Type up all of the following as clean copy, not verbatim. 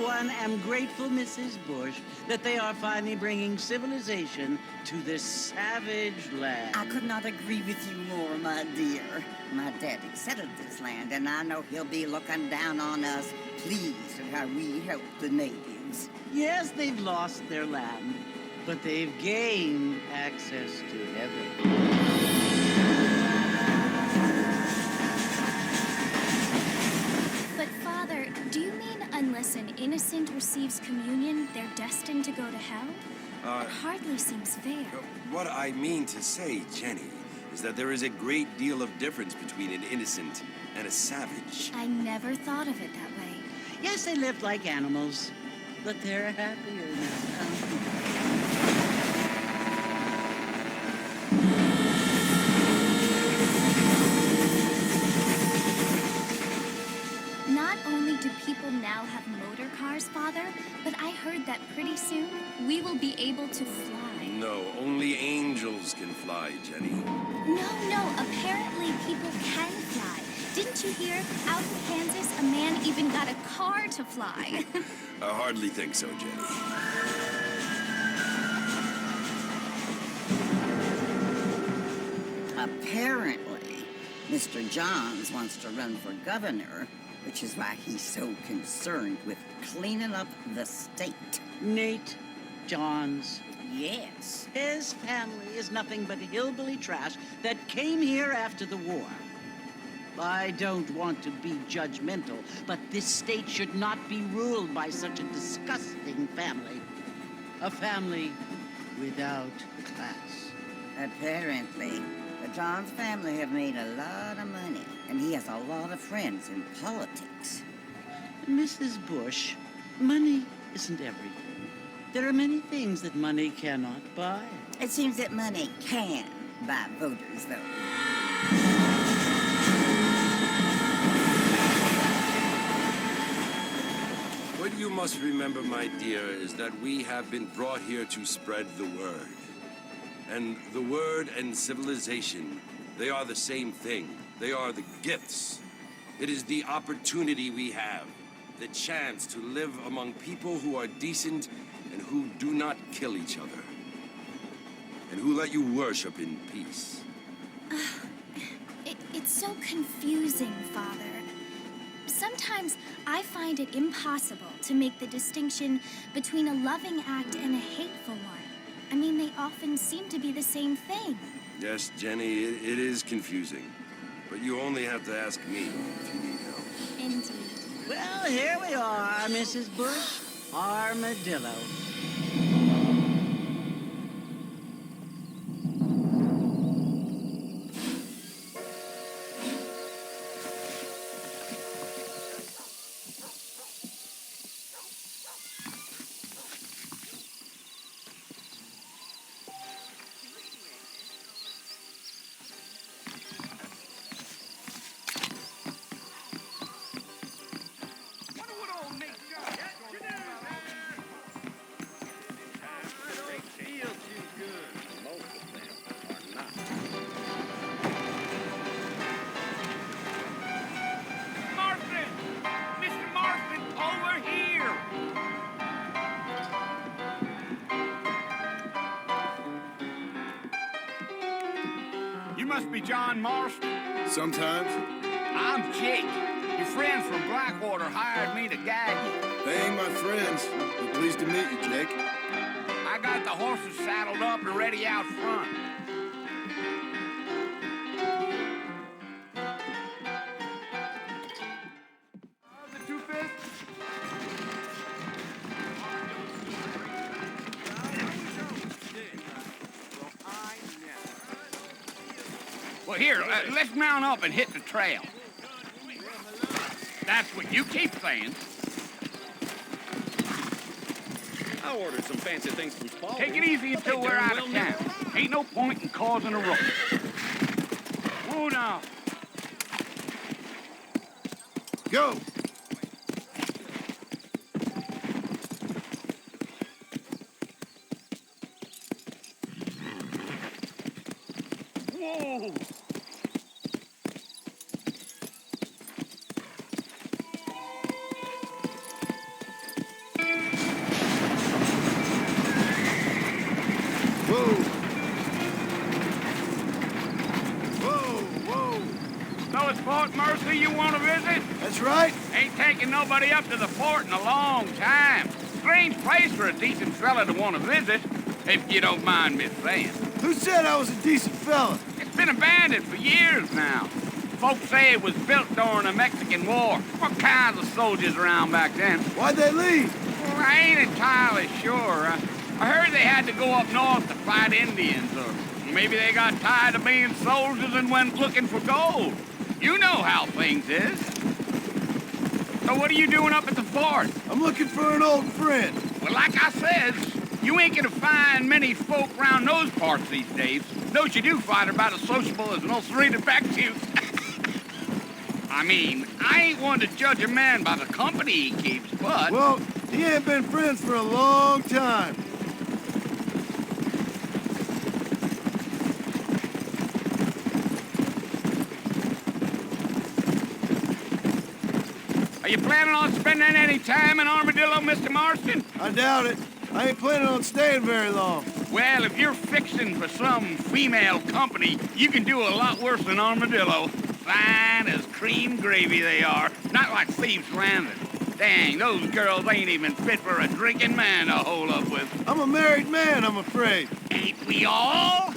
one, am grateful, Mrs. Bush, that they are finally bringing civilization to this savage land. I could not agree with you more, my dear. My daddy settled this land, and I know he'll be looking down on us, pleased at how we help the natives. Yes, they've lost their land, but they've gained access to heaven. But, Father, do you mean unless an innocent receives communion, they're destined to go to hell? It hardly seems fair. What I mean to say, Jenny, is that there is a great deal of difference between an innocent and a savage. I never thought of it that way. Yes, they lived like animals, but they're happier now. Not only do people now have motor cars, Father, but I heard that pretty soon we will be able to fly. No, only angels can fly, Jenny. No, apparently people can fly. Didn't you hear? Out in Kansas, a man even got a car to fly. I hardly think so, Jenny. Apparently, Mr. Johns wants to run for governor, which is why he's so concerned with cleaning up the state. Nate Johns. Yes. His family is nothing but hillbilly trash that came here after the war. I don't want to be judgmental, but this state should not be ruled by such a disgusting family. A family without class. Apparently, the Johns family have made a lot of money, and he has a lot of friends in politics. Mrs. Bush, money isn't everything. There are many things that money cannot buy. It seems that money can buy voters, though. What you must remember, my dear, is that we have been brought here to spread the word. And the word and civilization, they are the same thing. They are the gifts. It is the opportunity we have, the chance to live among people who are decent and who do not kill each other, and who let you worship in peace. It's so confusing, Father. Sometimes I find it impossible to make the distinction between a loving act and a hateful one. I mean, they often seem to be the same thing. Yes, Jenny, it is confusing. But you only have to ask me if you need help. Indeed. Well, here we are, Mrs. Bush. Armadillo. You must be John Marston. Sometimes. I'm Jake. Your friends from Blackwater hired me to guide you. They ain't my friends, but pleased to meet you, Jake. I got the horses saddled up and ready out front. The two-fist? Well, here, let's mount up and hit the trail. That's what you keep saying. I ordered some fancy things from Spalding. Take it easy until we're out of town. Ain't no point in causing a ruckus. Whoa now. Go! Whoa! who you want to visit? That's right. Ain't taking nobody up to the fort in a long time. Strange place for a decent fella to want to visit, if you don't mind me saying. Who said I was a decent fella? It's been abandoned for years now. Folks say it was built during the Mexican War. What kinds of soldiers around back then? Why'd they leave? Well, I ain't entirely sure. I heard they had to go up north to fight Indians, or maybe they got tired of being soldiers and went looking for gold. You know how things is. So what are you doing up at the fort? I'm looking for an old friend. Well, like I said, you ain't gonna find many folk round those parts these days. Those you do find are about as sociable as most three defectives. I mean, I ain't one to judge a man by the company he keeps, but... Well, he ain't been friends for a long time. Are you planning on spending any time in Armadillo, Mr. Marston? I doubt it. I ain't planning on staying very long. Well, if you're fixing for some female company, you can do a lot worse than Armadillo. Fine as cream gravy they are, not like Thieves' Landing. Dang, those girls ain't even fit for a drinking man to hole up with. I'm a married man, I'm afraid. Ain't we all?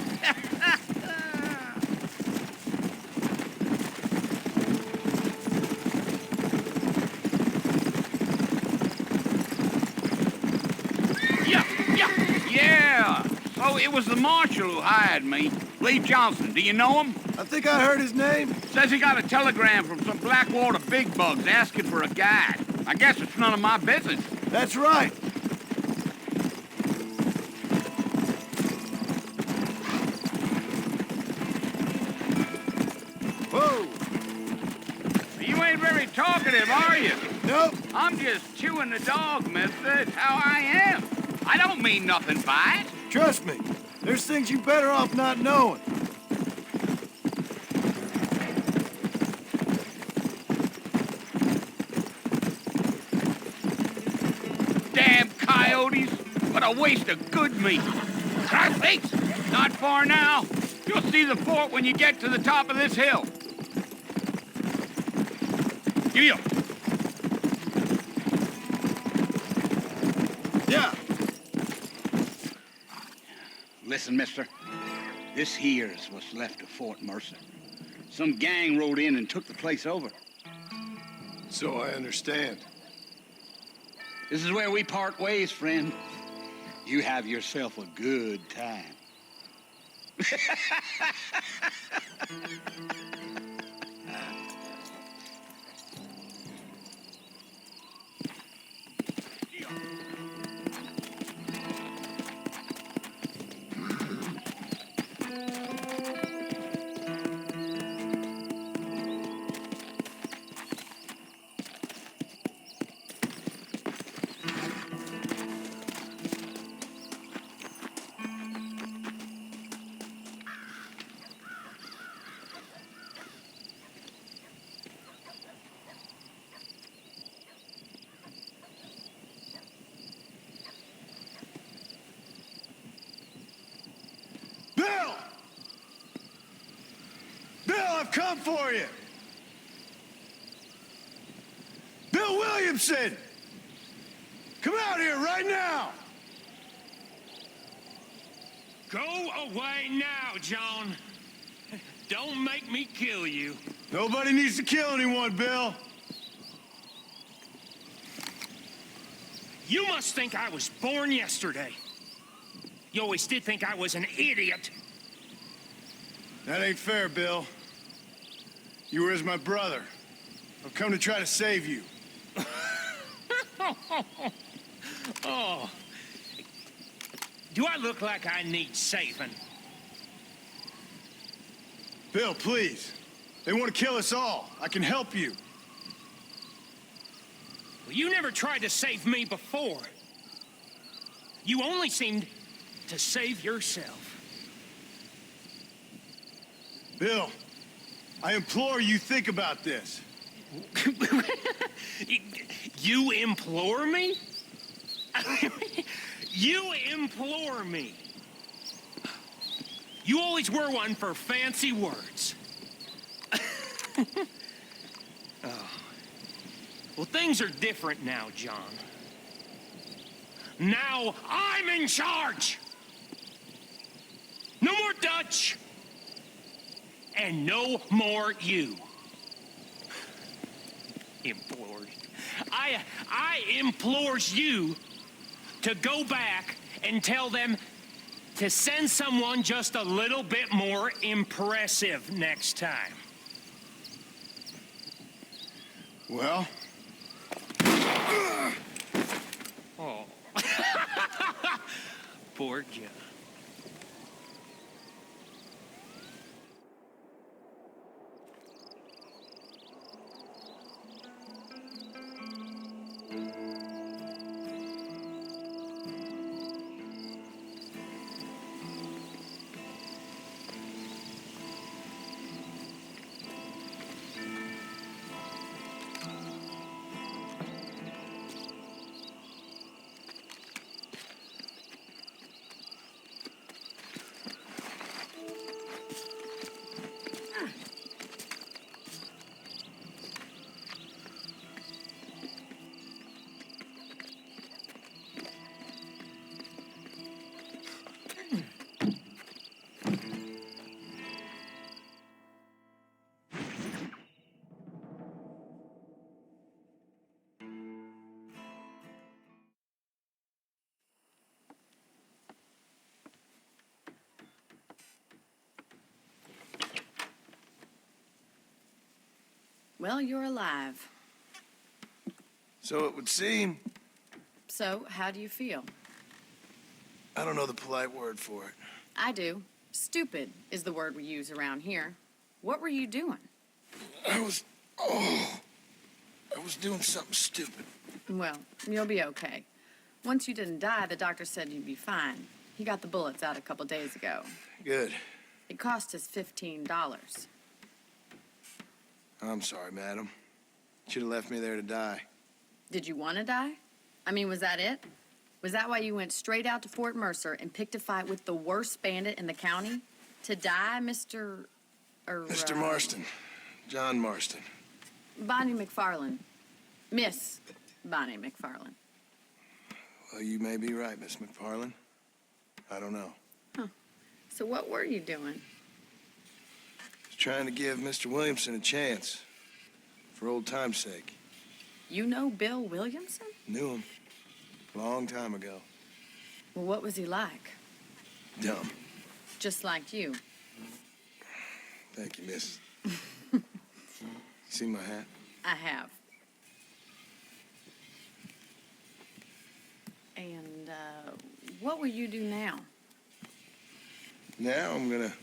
Yeah. So it was the marshal who hired me. Lee Johnson, do you know him? I think I heard his name. Says he got a telegram from some Blackwater big bugs asking for a guide. I guess it's none of my business. That's right. Whoa. You ain't very talkative, are you? Nope. I'm just chewing the dog, mister. It's how I am. I don't mean nothing by it. Trust me. There's things you better off not knowing. Damn coyotes. What a waste of good meat. Christ sakes, not far now. You'll see the fort when you get to the top of this hill. Giddy up. Yeah. Listen, mister. This here's what's left of Fort Mercer. Some gang rode in and took the place over. So I understand. This is where we part ways, friend. You have yourself a good time. Bill! Bill, I've come for you! Bill Williamson! Come out here right now! Go away now, John. Don't make me kill you. Nobody needs to kill anyone, Bill. You must think I was born yesterday. You always did think I was an idiot. That ain't fair, Bill. You were as my brother. I've come to try to save you. Oh. Do I look like I need saving? Bill, please. They want to kill us all. I can help you. Well, you never tried to save me before. You only seemed to save yourself. Bill, I implore you think about this. You implore me? You implore me. You always were one for fancy words. Well, things are different now, John. Now I'm in charge! No more Dutch! And no more you. Implores. I implores you to go back and tell them to send someone just a little bit more impressive next time. Well? Oh. Poor John. Well, you're alive. So it would seem. So, how do you feel? I don't know the polite word for it. I do. Stupid is the word we use around here. What were you doing? I was doing something stupid. Well, you'll be okay. Once you didn't die, the doctor said you'd be fine. He got the bullets out a couple days ago. Good. It cost us $15. I'm sorry, madam. Should have left me there to die. Did you want to die? I mean, was that it? Was that why you went straight out to Fort Mercer and picked a fight with the worst bandit in the county? To die, Mr. Mr. Marston. John Marston. Bonnie McFarland. Miss Bonnie McFarland. Well, you may be right, Miss McFarland. I don't know. Huh. So what were you doing? Just trying to give Mr. Williamson a chance. For old time's sake. You know Bill Williamson? Knew him. Long time ago. Well, what was he like? Dumb. Just like you. Thank you, miss. See my hat? I have. And, what will you do now? Now I'm gonna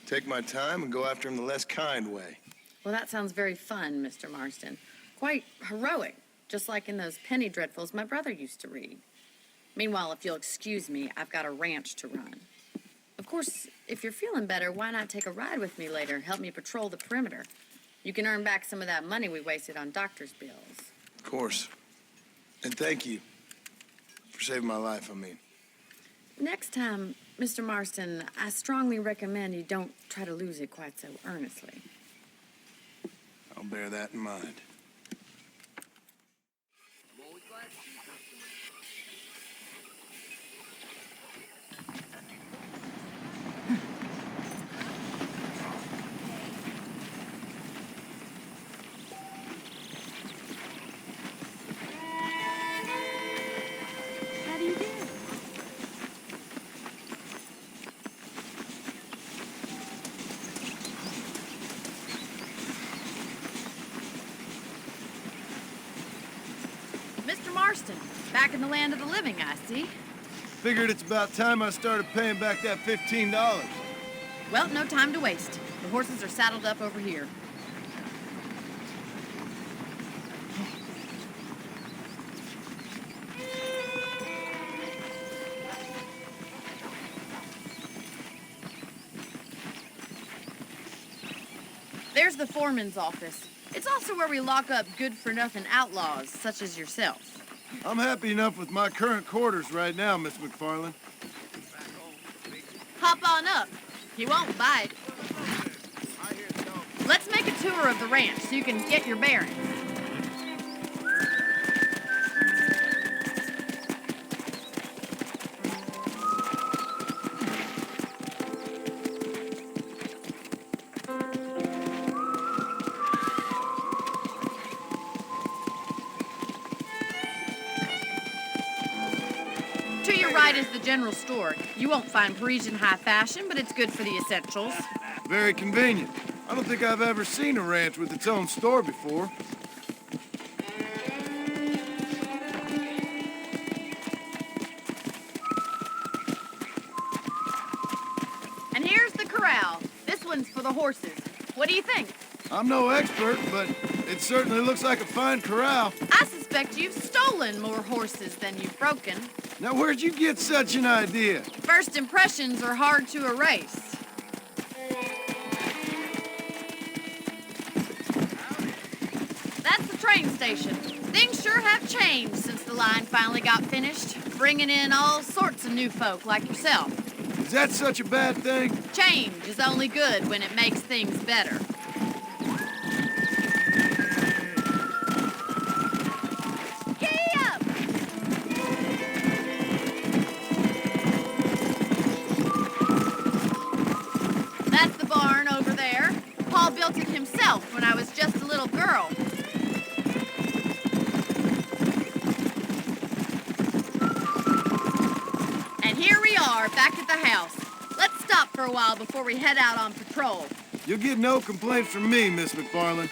take my time and go after him the less kind way. Well, that sounds very fun, Mr. Marston. Quite heroic, just like in those penny dreadfuls my brother used to read. Meanwhile, if you'll excuse me, I've got a ranch to run. Of course, if you're feeling better, why not take a ride with me later and help me patrol the perimeter? You can earn back some of that money we wasted on doctor's bills. Of course. And thank you for saving my life, I mean. Next time, Mr. Marston, I strongly recommend you don't try to lose it quite so earnestly. I'll bear that in mind. How do you do? Mr. Marston, back in the land of the living, I see. Figured it's about time I started paying back that $15. Well, no time to waste. The horses are saddled up over here. There's the foreman's office. It's also where we lock up good-for-nothing outlaws, such as yourself. I'm happy enough with my current quarters right now, Miss McFarland. Hop on up. He won't bite. Let's make a tour of the ranch so you can get your bearings. the right is the general store. You won't find Parisian high fashion, but it's good for the essentials. Very convenient. I don't think I've ever seen a ranch with its own store before. And here's the corral. This one's for the horses. What do you think? I'm no expert, but it certainly looks like a fine corral. I suspect you've stolen more horses than you've broken. Now, where'd you get such an idea? First impressions are hard to erase. That's the train station. Things sure have changed since the line finally got finished, bringing in all sorts of new folk like yourself. Is that such a bad thing? Change is only good when it makes things better. Giddy up! That's the barn over there. Paul built it himself when I was just a little girl. And here we are, back at the house. Let's stop for a while before we head out on patrol. You'll get no complaints from me, Miss McFarland.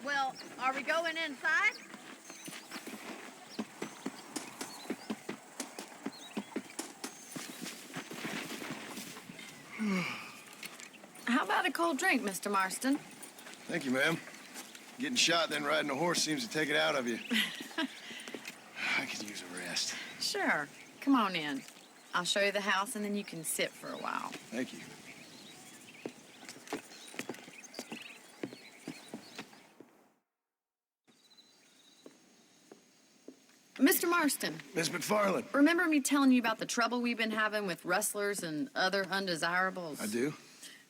Well, are we going inside? How about a cold drink, Mr. Marston? Thank you, ma'am. Getting shot, then riding a horse seems to take it out of you. I could use a rest. Sure. Come on in. I'll show you the house, and then you can sit for a while. Thank you. Mr. Marston, Miss McFarland. remember me telling you about the trouble we've been having with rustlers and other undesirables? I do.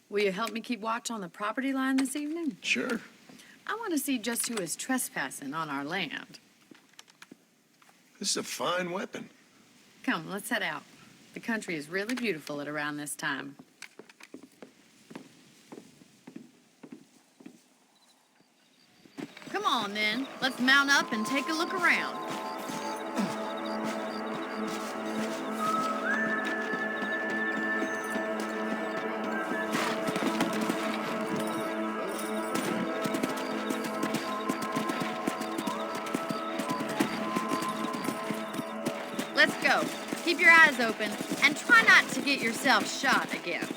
Will you help me keep watch on the property line this evening? Sure. I want to see just who is trespassing on our land. This is a fine weapon. Come, let's head out. The country is really beautiful at around this time. Come on, then. Let's mount up and take a look around. Let's go. Keep your eyes open and try not to get yourself shot again.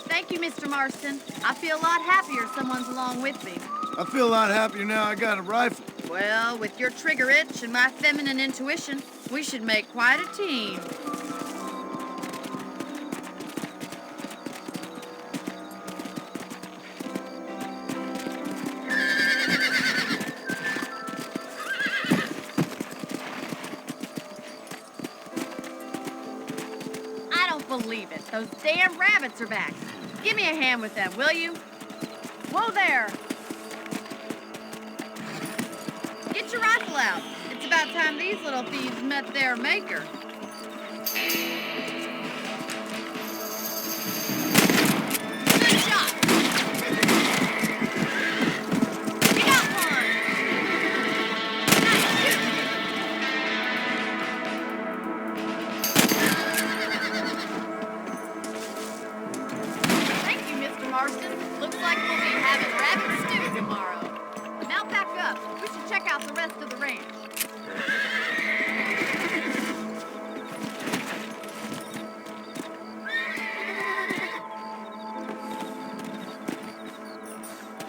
Thank you, Mr. Marston. I feel a lot happier someone's along with me. I feel a lot happier now I got a rifle. Well, with your trigger itch and my feminine intuition, we should make quite a team. I don't believe it. Those damn rabbits are back. Give me a hand with them, will you? Whoa there! Get your rifle out. It's about time these little thieves met their maker. Good shot! We got one! Nice shooting! Thank you, Mr. Marston. Looks like we'll be having rabbit stew tomorrow. Now back up. We should check out the rest of the ranch.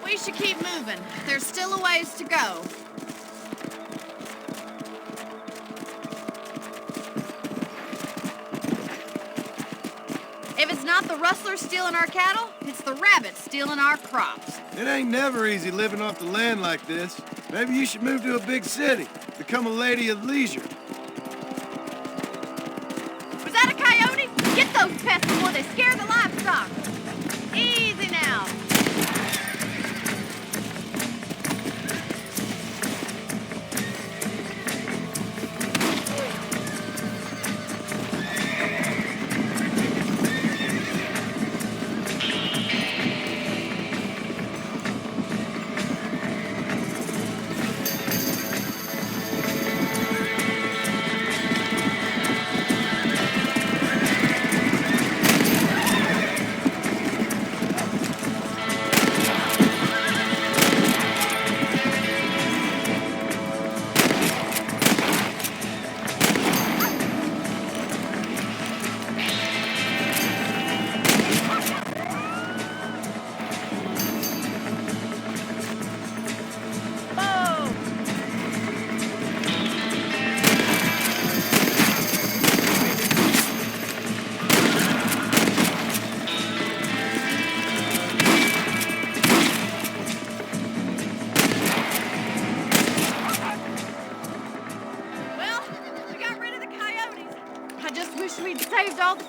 We should keep moving. There's still a ways to go. If it's not the rustlers stealing our cattle, it's the rabbits stealing our crops. It ain't never easy living off the land like this. Maybe you should move to a big city. Become a lady of leisure. Was that a coyote? Get those pests before they scare the livestock. Easy now.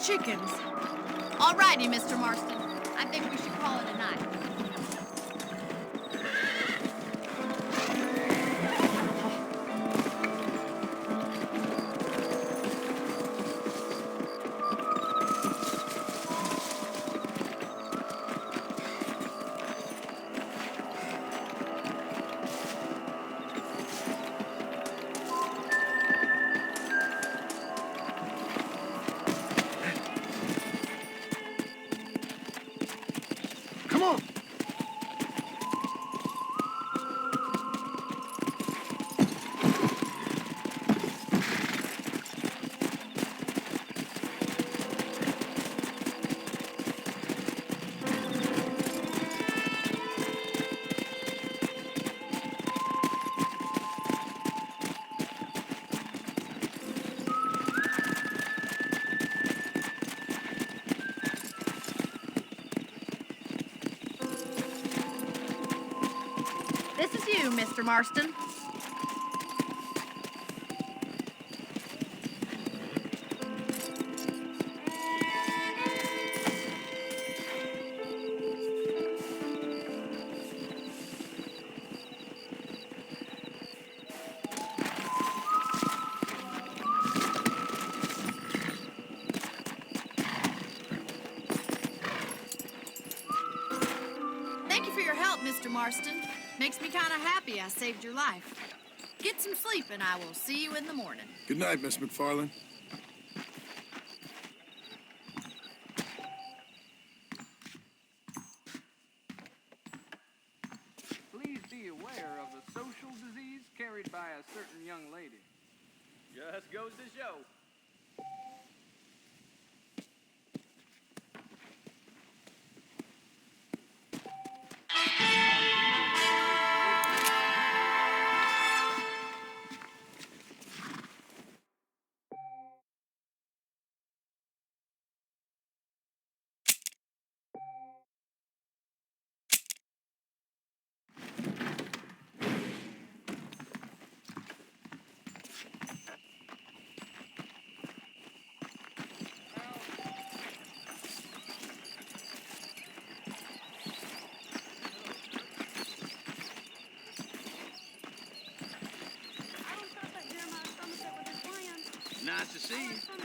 chickens. All righty, Mr. Marston. I think we should call it a night. Come on! This is you, Mr. Marston. Thank you for your help, Mr. Marston. Makes me kind of happy I saved your life. Get some sleep and I will see you in the morning. Good night, Miss McFarlane. Please be aware of the social disease carried by a certain young lady. Just goes to show. Nice to see you.